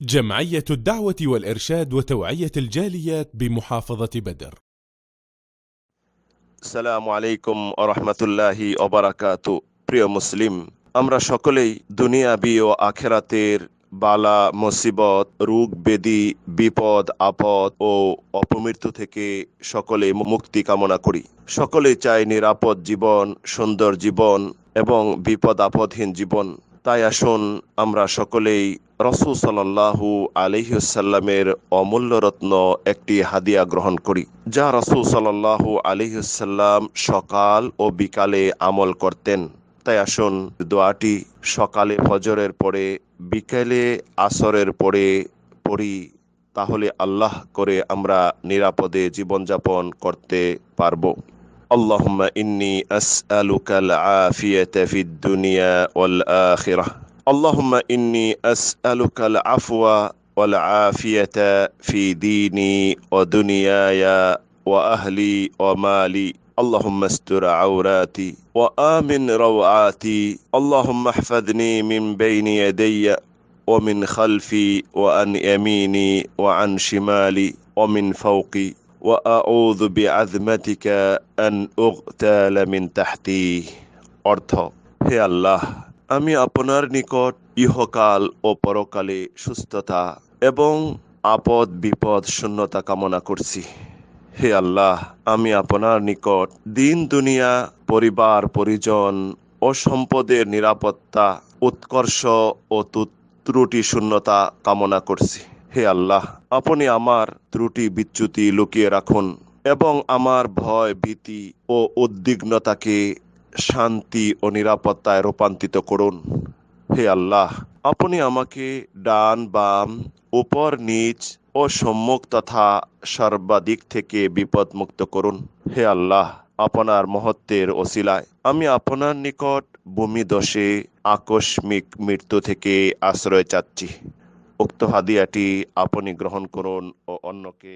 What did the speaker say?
جمعية الدعوة والإرشاد وتوعية الجاليات بمحافظة بدر. আসসালামু আলাইকুম ওয়া রাহমাতুল্লাহি ওয়া বারাকাতুহু। প্রিয় মুসলিম, আমরা সকলেই দুনিয়াবি ও আখিরাতের বালা মুসিবত, রোগ ব্যাধি, বিপদ আপদ ও অপমৃত্যু থেকে সকলে মুক্তি কামনা করি। সকলেই চাই নিরাপদ জীবন, সুন্দর জীবন এবং বিপদ আপদহীন জীবন। তাই আসুন আমরা সকলেই রাসূল সাল্লাল্লাহু আলাইহি ওয়াসাল্লামের অমূল্য রত্ন একটি হাদিয়া গ্রহণ করি, যা রাসূল সাল্লাল্লাহু আলাইহি ওয়াসাল্লাম সকাল ও বিকালে আমল করতেন। তাই আসুন দোয়াটি সকালে ফজরের পরে, বিকেলে আসরের পরে পড়ি, তাহলে আল্লাহ করে আমরা নিরাপদে জীবনযাপন করতে পারবো। আল্লাহুম্মা ইন্নী আসআলুকাল আফিয়াতা ফিদ দুনিয়া ওয়াল আখিরাহ। আল্লাহুম্মা ইন্নী আসআলুকাল আফওয়া ওয়াল আফিয়াতা ফি দীনি ওয়া দুনিয়ায়া ওয়া আহলি ওয়া মালি। আল্লাহুম্মা আস্তুর আওরাতি ওয়া আমিন রাওআতি। আল্লাহুম্মা ইহফাযনি মিন বাইনি ইয়াদাইয়া ওয়া মিন খালফি ওয়া আন ইয়ামিনি ওয়া আন শিমালি ওয়া মিন ফাওকি ওয়া আউযু বিআযমাতিকা আন উগতালা মিন তাহতি। অর্থ: হে আল্লাহ, আমি আপনার নিকট ইহকাল ও পরকালে সুস্থতা এবং আপদ বিপদ শূন্যতা কামনা করছি। হে আল্লাহ, আমি আপনার নিকট দিন দুনিয়া, পরিবার পরিজন ও সম্পদের নিরাপত্তা, উৎকর্ষ ও ত্রুটি শূন্যতা কামনা করছি। হে আল্লাহ, আপনি আমার ত্রুটি বিচ্যুতি লুকিয়ে রাখুন এবং আমার ভয় ভীতি ও উদ্বিগ্নতাকে শান্তি ও নিরাপত্তায় রূপান্তরিত করুন। হে আল্লাহ, আপনি আমাকে ডান বাম, উপর নিচ ও সম্মুখ তথা সর্বাদিক থেকে বিপদমুক্ত করুন। হে আল্লাহ, আপনার মহত্বের ওসিলায় আমি আপনার নিকট ভূমিধসে আকস্মিক মৃত্যু থেকে আশ্রয় চাচ্ছি। উক্ত হাদিয়াটি আপনি গ্রহণ করুন ও অন্যকে